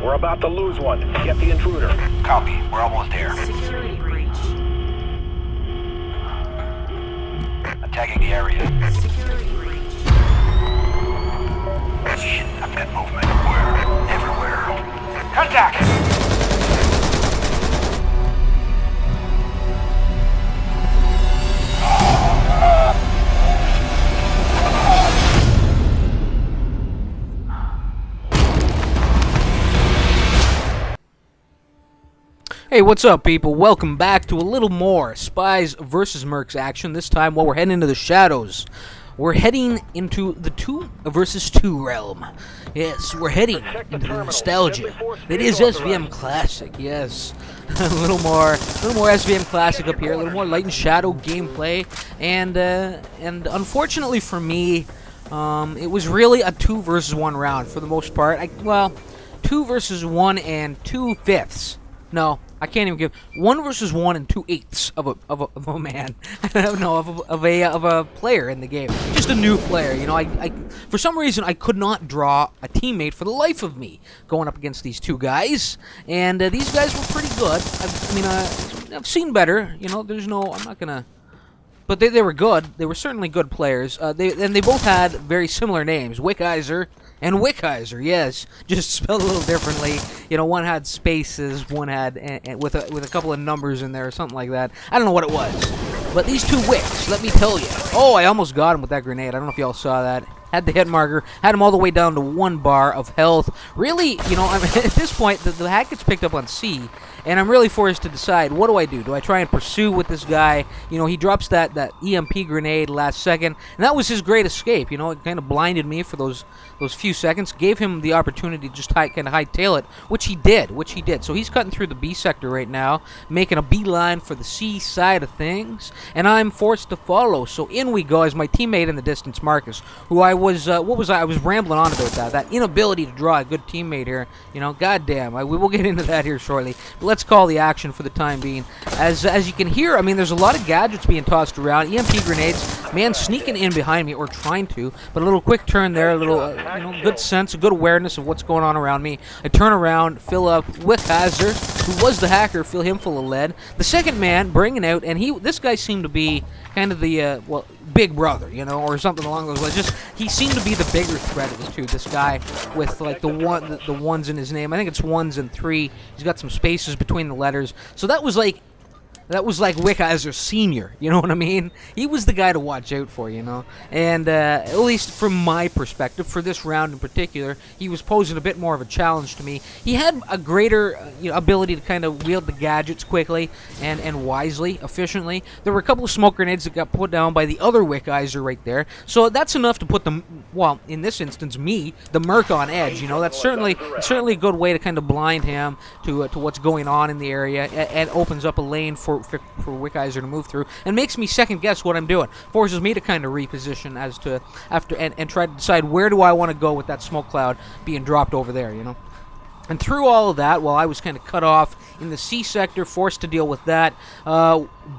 We're about to lose one. Get the intruder. Copy. We're almost there. Security breach. Attacking the area. Security breach. Shit, I've got movement. Where? Everywhere. Contact! Hey, what's up, people? Welcome back to a little more Spies versus Mercs action. This time, while we're heading into the shadows, we're heading into the 2 versus 2 realm. Yes, we're heading into the nostalgia that is SvM Classic. Yes, a little more SvM Classic up here. A little more light and shadow gameplay, and unfortunately for me, it was really a 2 versus 1 round for the most part. 2 versus 1 and 2/5. No, I can't even give 1 versus 1 and 2/8 of a man. No, of a player in the game. Just a new player. You know, I for some reason I could not draw a teammate for the life of me going up against these 2 guys, and these guys were pretty good. I've seen better. You know, I'm not gonna. But they were good. They were certainly good players. They both had very similar names, Wickheiser and Wickheiser. Yes, just spelled a little differently. You know, one had spaces, one had with a couple of numbers in there or something like that. I don't know what it was. But these 2 Wicks, let me tell you. Oh, I almost got him with that grenade. I don't know if y'all saw that. Had the hit marker, had him all the way down to 1 bar of health. Really, you know, at this point, the hack gets picked up on C, and I'm really forced to decide, what do I do? Do I try and pursue with this guy? You know, he drops that EMP grenade last second, and that was his great escape. You know, it kind of blinded me for those few seconds, gave him the opportunity to just kind of hightail it, which he did. So he's cutting through the B sector right now, making a beeline for the C side of things, and I'm forced to follow. So in we go as my teammate in the distance, Marcus, who I was rambling on about that inability to draw a good teammate here. You know, goddamn, we will get into that here shortly. But let's call the action for the time being. As you can hear, I mean, there's a lot of gadgets being tossed around, EMP grenades, man sneaking in behind me, or trying to, but a little quick turn there, a little, good sense, a good awareness of what's going on around me. I turn around, fill up Wickheiser, who was the hacker, fill him full of lead. The second man bringing out, and this guy seemed to be kind of the, big brother, you know, or something along those lines. Just, he seemed to be the bigger threat of the 2. This guy with, like, the ones in his name. I think it's 1s and 3. He's got some spaces between the letters. So that was like Wickheiser Sr., you know what I mean? He was the guy to watch out for, you know? And at least from my perspective, for this round in particular, he was posing a bit more of a challenge to me. He had a greater ability to kind of wield the gadgets quickly and wisely, efficiently. There were a couple of smoke grenades that got put down by the other Wickheiser right there. So that's enough to put them, well, in this instance, me, the Merc, on edge, you know? That's certainly a good way to kind of blind him to what's going on in the area, and opens up a lane for Wickheiser to move through, and makes me second guess what I'm doing. Forces me to kind of reposition as to and try to decide where do I want to go with that smoke cloud being dropped over there, you know. And through all of that, while I was kind of cut off in the C sector, forced to deal with that,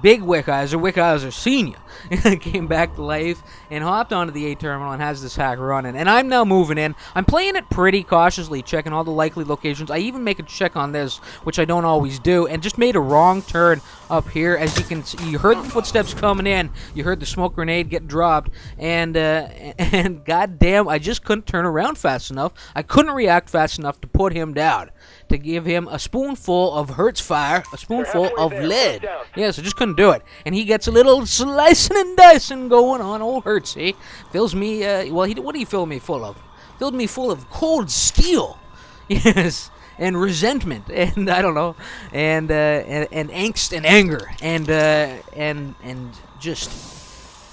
big Wickheiser Sr., came back to life and hopped onto the A terminal and has this hack running. And I'm now moving in. I'm playing it pretty cautiously, checking all the likely locations. I even make a check on this, which I don't always do, and just made a wrong turn up here. As you can see, you heard the footsteps coming in. You heard the smoke grenade get dropped, and goddamn, I just couldn't turn around fast enough. I couldn't react fast enough to put him down, to give him a spoonful of Hertz fire, a spoonful of lead. Yes, I just couldn't do it. And he gets a little slicing and dicing going on, old Hertzy. Fills me, what did he fill me full of? Filled me full of cold steel. Yes. And resentment, and I don't know, and angst and anger, and just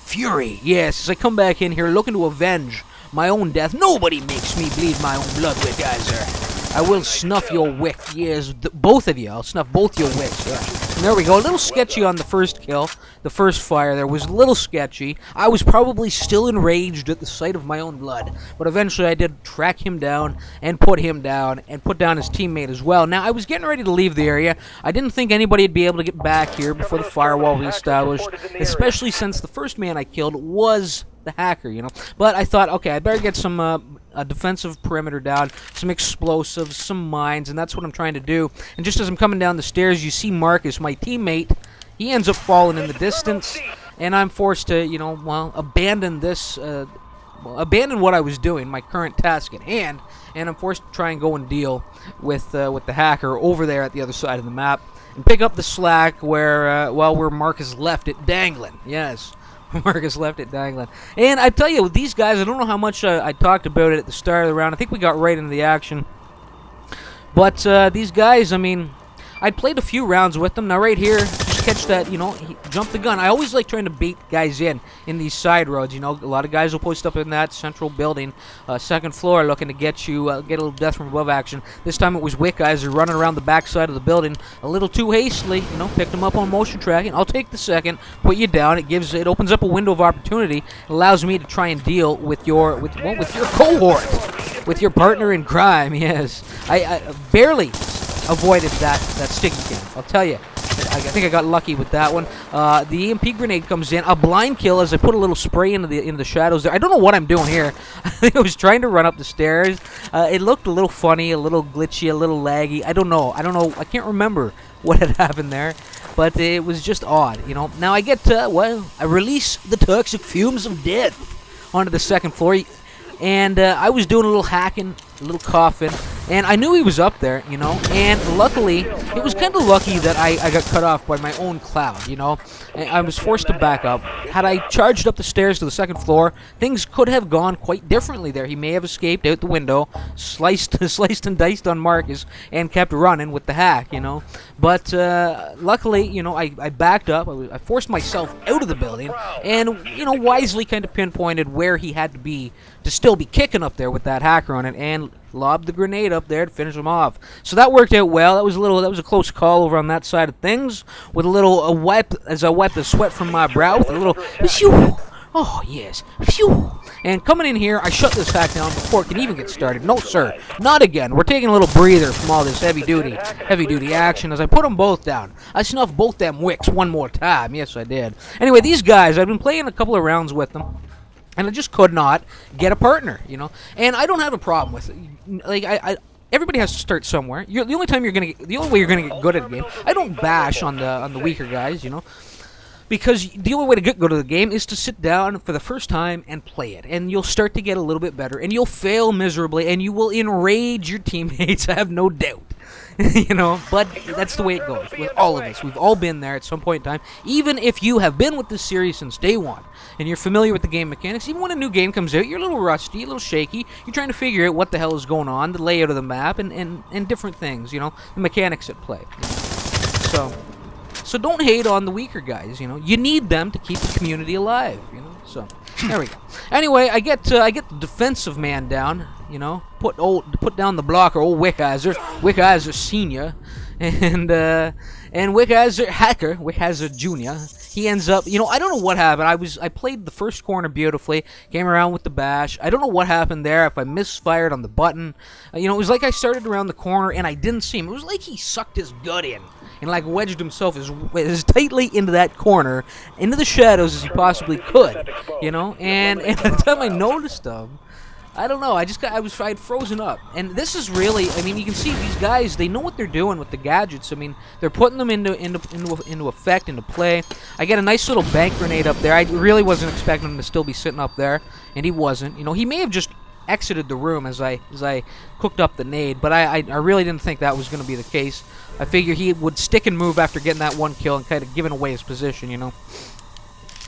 fury. Yes, as I come back in here looking to avenge my own death. Nobody makes me bleed my own blood, Wickheiser. I will snuff your wick. Yes, both of you. I'll snuff both your wicks. Yeah. And there we go. A little sketchy on the first kill. The first fire there was a little sketchy. I was probably still enraged at the sight of my own blood. But eventually I did track him down and put him down and put down his teammate as well. Now, I was getting ready to leave the area. I didn't think anybody would be able to get back here before the firewall was established, especially since the first man I killed was the hacker, you know. But I thought, okay, I better get some a defensive perimeter down, some explosives, some mines, and that's what I'm trying to do. And just as I'm coming down the stairs, you see Marcus, my teammate. He ends up falling in the distance, and I'm forced to, you know, well, abandon this, abandon what I was doing, my current task at hand, and I'm forced to try and go and deal with the hacker over there at the other side of the map, and pick up the slack where Marcus left it dangling. Yes. Marcus left it dangling. And I tell you, with these guys, I don't know how much I talked about it at the start of the round. I think we got right into the action. But these guys, I mean, I played a few rounds with them. Now right here, just catch that, you know, jump the gun. I always like trying to bait guys in these side roads. You know, a lot of guys will post up in that central building, second floor, looking to get you, get a little death from above action. This time it was Wick guys who are running around the back side of the building a little too hastily. You know, picked them up on motion tracking. I'll take the second, put you down. It opens up a window of opportunity. It allows me to try and deal with your cohort, with your partner in crime. Yes, I barely avoided that sticky cam. I'll tell you. I think I got lucky with that one. The EMP grenade comes in. A blind kill as I put a little spray into the shadows there. I don't know what I'm doing here. I think I was trying to run up the stairs. It looked a little funny, a little glitchy, a little laggy. I don't know. I can't remember what had happened there. But it was just odd, you know. Now I get I release the toxic fumes of death onto the second floor. And I was doing a little hacking, a little coughing, and I knew he was up there, you know, and luckily, it was kind of lucky that I got cut off by my own cloud, you know, and I was forced to back up. Had I charged up the stairs to the second floor, things could have gone quite differently there. He may have escaped out the window, sliced and diced on Marcus, and kept running with the hack, you know, but luckily, you know, I backed up, I forced myself out of the building, and, you know, wisely kind of pinpointed where he had to be to still be kicking up there with that hacker on it, and lobbed the grenade up there to finish him off. So that worked out well. That was a close call over on that side of things. With a little wipe as I wiped the sweat from my brow with a little phew. Oh yes, phew. And coming in here, I shut this hack down before it can even get started. No sir, not again. We're taking a little breather from all this heavy duty action. As I put them both down, I snuffed both them wicks one more time. Yes, I did. Anyway, these guys, I've been playing a couple of rounds with them. And I just could not get a partner, you know. And I don't have a problem with it. Like everybody has to start somewhere. The only way you're gonna get good at a game. I don't bash on the weaker guys, you know, because the only way to get good at the game is to sit down for the first time and play it, and you'll start to get a little bit better, and you'll fail miserably, and you will enrage your teammates. I have no doubt. You know, but that's the way it goes with all of us. We've all been there at some point in time. Even if you have been with this series since day one, and you're familiar with the game mechanics, even when a new game comes out, you're a little rusty, a little shaky. You're trying to figure out what the hell is going on, the layout of the map, and different things, you know, the mechanics at play. So don't hate on the weaker guys, you know. You need them to keep the community alive, you know. So there we go. Anyway, I get the defensive man down, you know. Put down the blocker, old Wickheiser Senior, and Wickheiser Junior. He ends up, you know, I don't know what happened. I played the first corner beautifully, came around with the bash. I don't know what happened there, if I misfired on the button. You know, it was like I started around the corner and I didn't see him. It was like he sucked his gut in and like wedged himself as tightly into that corner, into the shadows as he possibly could, you know. And by the time I noticed him, I don't know. I had frozen up, and this is really. I mean, you can see these guys. They know what they're doing with the gadgets. I mean, they're putting them into effect, into play. I get a nice little bank grenade up there. I really wasn't expecting him to still be sitting up there, and he wasn't. You know, he may have just exited the room as I cooked up the nade, but I really didn't think that was going to be the case. I figured he would stick and move after getting that one kill and kind of giving away his position, you know.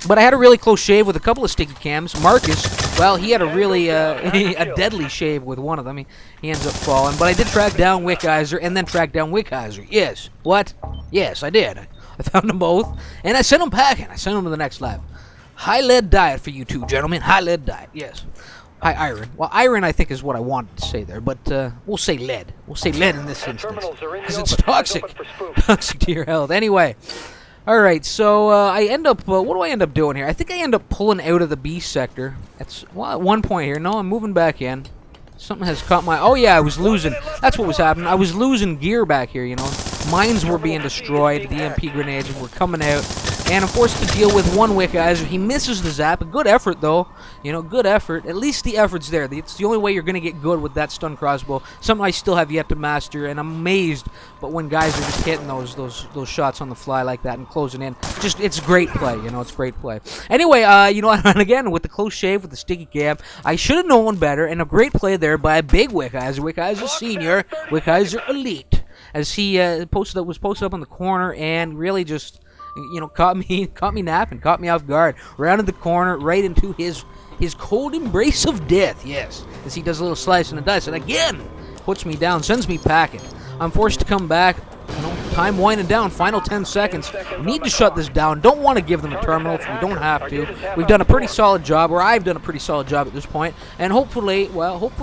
But I had a really close shave with a couple of sticky cams. Marcus, well, he had a really a deadly shave with one of them. He ends up falling. But I did track down Wickheiser and then track down Wickheiser. Yes. What? Yes, I did. I found them both, and I sent them packing. I sent them to the next lab. High lead diet for you two, gentlemen. High lead diet, yes. High iron. Well, iron, I think, is what I wanted to say there, but we'll say lead. We'll say lead in this instance, because it's toxic. Toxic to your health. Anyway. Alright, so I end up, what do I end up doing here? I think I end up pulling out of the B sector. That's, well, at one point here. No, I'm moving back in. Something has caught my, oh yeah, I was losing, that's what was happening. I was losing gear back here, you know. Mines were being destroyed, the EMP grenades were coming out, and I'm forced to deal with one Wickizer. He misses the zap. A good effort, though. You know, good effort. At least the effort's there. It's the only way you're going to get good with that stun crossbow. Something I still have yet to master, and I'm amazed. But when guys are just hitting those shots on the fly like that and closing in, just it's great play. You know, it's great play. Anyway, you know, and again with the close shave with the sticky cam, I should have known better, and a great play there by a big Wickizer, Wickizer Senior, Wickizer Elite, as he was posted up on the corner and really just, you know, caught me napping, caught me off guard, rounded the corner right into his cold embrace of death. Yes, as he does a little slice and a dice, and again puts me down, sends me packing. I'm forced to come back. You know, time winding down, final 10 seconds. Need to shut this down. Don't want to give them a terminal if we don't have to. We've done a pretty solid job, or I've done a pretty solid job at this point, and hopefully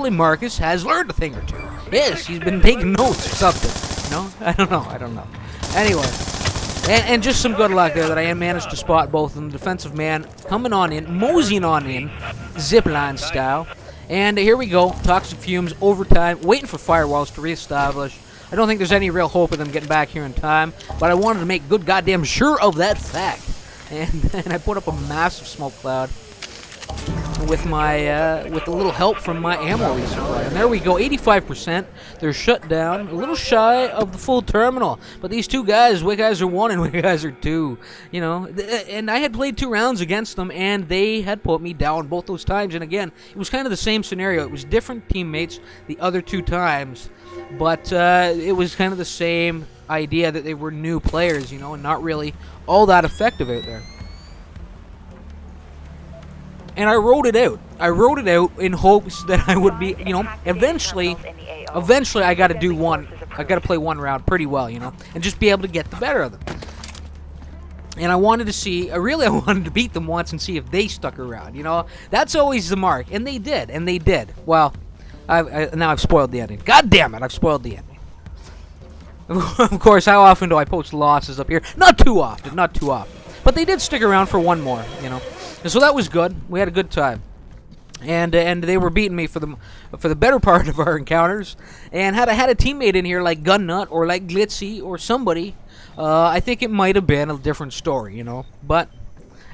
Marcus has learned a thing or two. Yes, he's been taking notes or something. You know, I don't know. Anyway, and just some good luck there that I managed to spot both of them. Defensive man coming on in, moseying on in, zipline style. And here we go, toxic fumes, overtime, waiting for firewalls to reestablish. I don't think there's any real hope of them getting back here in time, but I wanted to make good goddamn sure of that fact. And I put up a massive smoke cloud with with a little help from my ammo resupply. And there we go, 85%. They're shut down, a little shy of the full terminal. But these two guys, Wickizer 1 and Wickizer 2, you know, and I had played 2 rounds against them, and they had put me down both those times. And again, it was kind of the same scenario. It was different teammates the other 2 times, but it was kind of the same idea that they were new players, you know, and not really all that effective out there. And I wrote it out. I wrote it out in hopes that I would be, you know, eventually I got to do one. I got to play one round pretty well, you know, and just be able to get the better of them. And I wanted to see, I wanted to beat them once and see if they stuck around, you know. That's always the mark, and they did. Well, now I've spoiled the ending. God damn it, I've spoiled the ending. Of course, how often do I post losses up here? Not too often. But they did stick around for one more, you know. And so that was good. We had a good time. And they were beating me for the better part of our encounters. And had I had a teammate in here like Gunnut or like Glitzy or somebody, I think it might have been a different story, you know. But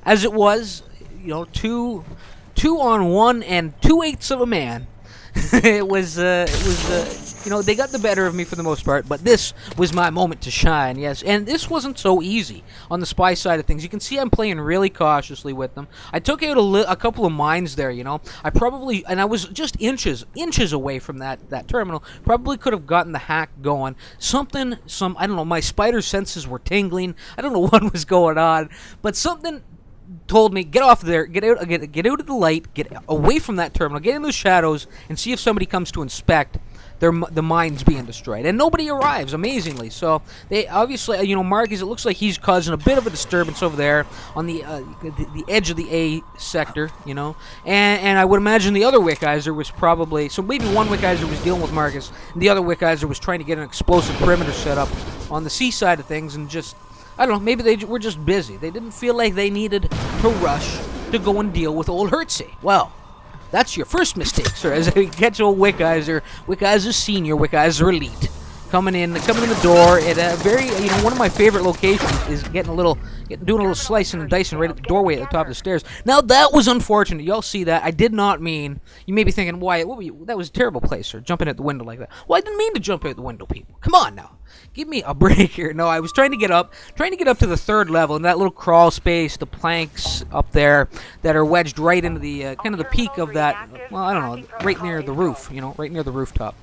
as it was, you know, two on one and 2/8 of a man. it was you know, they got the better of me for the most part, but this was my moment to shine, yes. And this wasn't so easy on the spy side of things. You can see I'm playing really cautiously with them. I took out a couple of mines there, you know. I was just inches away from that terminal. Probably could have gotten the hack going. I don't know, my spider senses were tingling. I don't know what was going on, but something told me, get off there, get out of the light, get away from that terminal, get in the shadows, and see if somebody comes to inspect the mines being destroyed. And nobody arrives, amazingly. So they obviously, you know, Marcus, it looks like he's causing a bit of a disturbance over there on the edge of the A sector, you know. And I would imagine the other Wickizer was probably, so maybe one Wickizer was dealing with Marcus, and the other Wickizer was trying to get an explosive perimeter set up on the C side of things, and just, I don't know, maybe they were just busy. They didn't feel like they needed to rush to go and deal with old Hertzy. Well, that's your first mistake, sir, as I catch old Wickizer Senior, Wickizer Elite, coming in the door at a very, you know, one of my favorite locations is doing a little slicing and dicing right at the doorway at the top of the stairs. Now, that was unfortunate. Y'all see that. I did not mean, you may be thinking, why, that was a terrible place, sir, jumping out the window like that. Well, I didn't mean to jump out the window, people. Come on now. Give me a break here. No, I was trying to get up to the 3rd level in that little crawl space, the planks up there that are wedged right into the kind of the peak of that, well, I don't know, right near the roof, you know, right near the rooftop.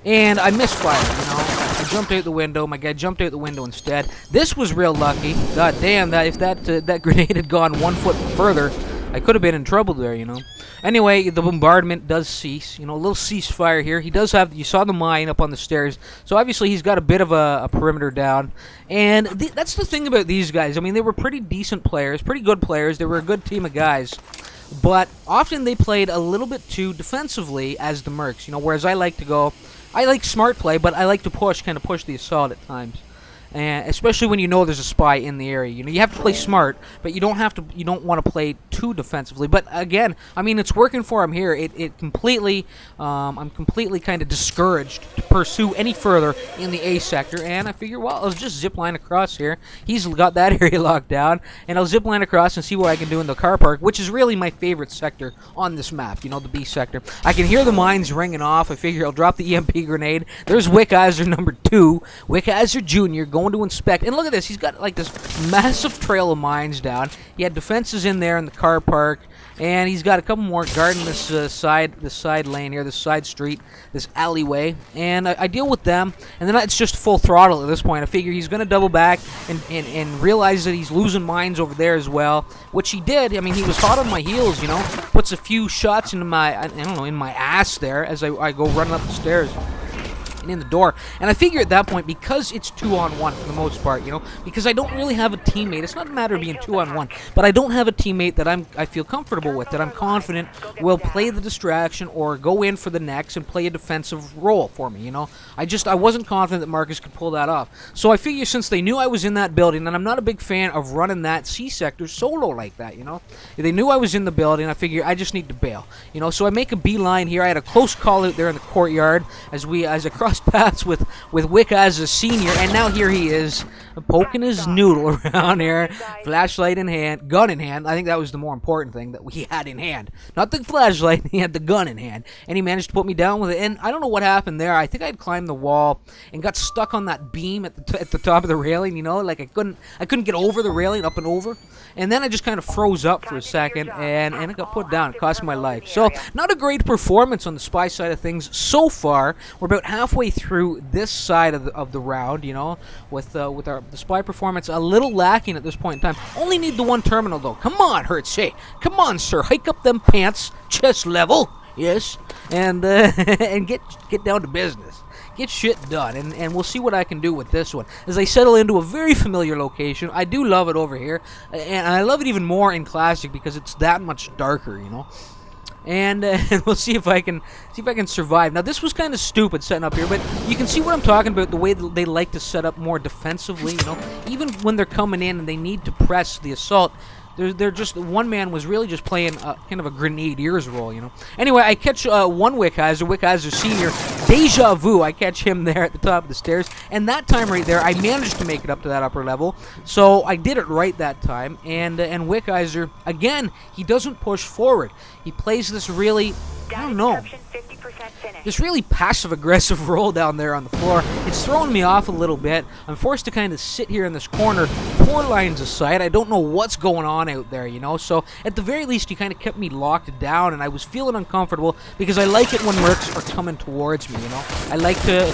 And I misfired, you know. I jumped out the window. My guy jumped out the window instead. This was real lucky. God damn, that if that grenade had gone 1 foot further, I could have been in trouble there, you know. Anyway, the bombardment does cease. You know, a little ceasefire here. He does have, you saw the mine up on the stairs, so obviously he's got a bit of a perimeter down. And that's the thing about these guys. I mean, they were pretty decent players, pretty good players. They were a good team of guys. But often they played a little bit too defensively as the Mercs, you know, whereas I like smart play, but I like to push the assault at times. and especially when you know there's a spy in the area. You know, you have to play smart, but you don't want to play too defensively. But again, I mean, it's working for him here. It completely, I'm completely kind of discouraged to pursue any further in the A sector, and I figure, well, I'll just zip line across here. He's got that area locked down, and I'll zip line across and see what I can do in the car park, which is really my favorite sector on this map. You know, the B sector. I can hear the mines ringing off. I figure I'll drop the EMP grenade. There's Wickheiser number 2, Wickheiser Jr. going to inspect, and look at this. He's got like this massive trail of mines down. He had defenses in there in the car park, and he's got a couple more guarding this side lane here, this side street, this alleyway, and I deal with them, and then it's just full throttle at this point. I figure he's going to double back and realize that he's losing mines over there as well, which he did. I mean, he was hot on my heels, you know, puts a few shots into my, I don't know, in my ass there as I go running up the stairs and in the door. And I figure at that point, because it's 2-on-1 for the most part, you know, because I don't really have a teammate. It's not a matter of being 2-on-1, but I don't have a teammate that I feel comfortable with, that I'm confident will play the distraction or go in for the next and play a defensive role for me, you know. I wasn't confident that Marcus could pull that off. So I figure since they knew I was in that building, and I'm not a big fan of running that C sector solo like that, you know. If they knew I was in the building, I figure I just need to bail, you know. So I make a beeline here. I had a close call out there in the courtyard as I crossed paths with Wick as a senior, and now here he is poking his noodle around here, flashlight in hand, gun in hand. I think that was the more important thing that he had in hand, not the flashlight. He had the gun in hand, and he managed to put me down with it. And I don't know what happened there. I think I'd climbed the wall and got stuck on that beam at the top of the railing, you know, like I couldn't get over the railing, up and over. And then I just kind of froze up for a second, and I got put down. It cost me my life. So, not a great performance on the spy side of things so far. We're about halfway through this side of the round, you know, with the spy performance a little lacking at this point in time. Only need the one terminal, though. Come on, Hertz. Hey, come on, sir. Hike up them pants, chest level. Yes, and and get down to business. Get shit done, and we'll see what I can do with this one. As I settle into a very familiar location, I do love it over here, and I love it even more in Classic because it's that much darker, you know. And we'll see if I can survive. Now this was kind of stupid setting up here, but you can see what I'm talking about. The way that they like to set up more defensively, you know, even when they're coming in and they need to press the assault. They're just, one man was really just playing kind of a grenadier's role, you know. Anyway, I catch one Wickheiser Senior, Deja Vu. I catch him there at the top of the stairs, and that time right there, I managed to make it up to that upper level. So I did it right that time, and Wickheiser, again, he doesn't push forward. He plays this really, I don't know, this really passive-aggressive role down there on the floor. It's throwing me off a little bit. I'm forced to kind of sit here in this corner, 4 lines of sight. I don't know what's going on out there, you know. So at the very least, he kind of kept me locked down, and I was feeling uncomfortable because I like it when Mercs are coming towards me, you know. I like to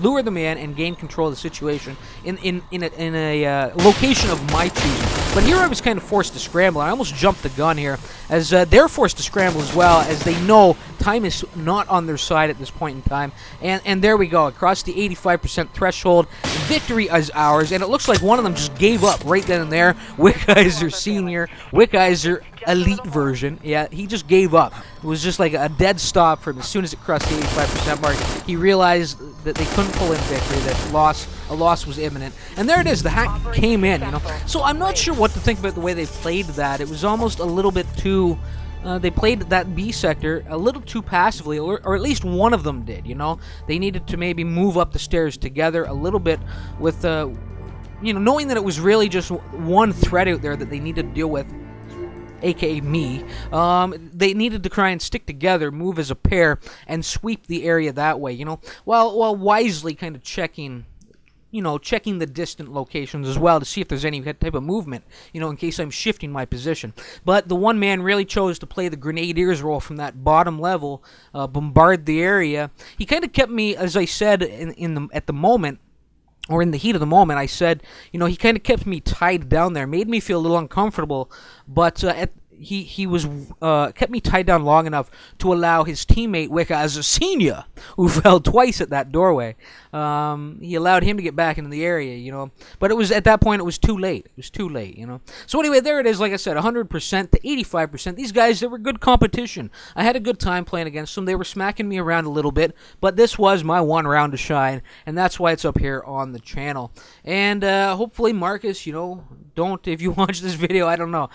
lure them in and gain control of the situation in a location of my choosing. But here I was kind of forced to scramble. I almost jumped the gun here, as they're forced to scramble as well, as they know time is not on their side at this point in time. And there we go, across the 85% threshold. Victory is ours, and it looks like one of them just gave up right then and there. Wickheiser Senior, Wickheiser Elite version. Yeah, he just gave up. It was just like a dead stop for him. As soon as it crossed the 85% mark, he realized that they couldn't pull in victory, that a loss was imminent. And there it is, the hack came in, you know. So I'm not sure what to think about the way they played that. It was almost a little bit too... they played that B sector a little too passively, or at least one of them did, you know. They needed to maybe move up the stairs together a little bit with, you know, knowing that it was really just one threat out there that they needed to deal with, aka me. They needed to try and stick together, move as a pair, and sweep the area that way, you know, while wisely kind of checking the distant locations as well to see if there's any type of movement, you know, in case I'm shifting my position. But the one man really chose to play the grenadier's role from that bottom level, bombard the area. He kind of kept me, as I said, at the moment, or in the heat of the moment, I said, you know, he kind of kept me tied down there, made me feel a little uncomfortable, but he kept me tied down long enough to allow his teammate Wicca as a senior who fell twice at that doorway. He allowed him to get back into the area, you know. But it was at that point, it was too late. It was too late, you know. So anyway, there it is. Like I said, 100% to 85%. These guys, they were good competition. I had a good time playing against them. They were smacking me around a little bit, but this was my one round to shine, and that's why it's up here on the channel. And hopefully, Marcus, you know, don't, if you watch this video, I don't know,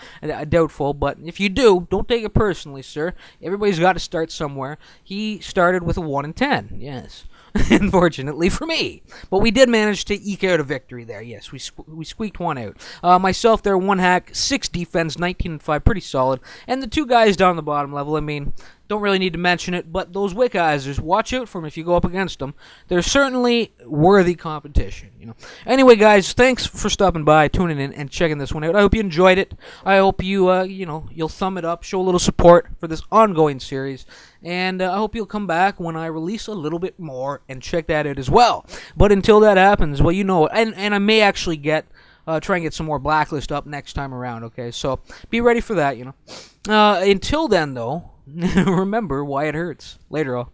doubtful, but if you do, don't take it personally, sir. Everybody's got to start somewhere. He started with a 1 in 10, yes. Unfortunately for me. But we did manage to eke out a victory there. Yes, we squeaked one out. Myself there, 1 hack, 6 defense, 19 and 5, pretty solid. And the 2 guys down the bottom level, I mean, don't really need to mention it, but those Wickeizers, watch out for them if you go up against them. They're certainly worthy competition, you know. Anyway, guys, thanks for stopping by, tuning in, and checking this one out. I hope you enjoyed it. I hope you, you know, you'll thumb it up, show a little support for this ongoing series, and I hope you'll come back when I release a little bit more and check that out as well. But until that happens, well, you know, and I may actually get try and get some more Blacklist up next time around, okay? So be ready for that, you know. Until then, though, remember why it hurts. Later, all.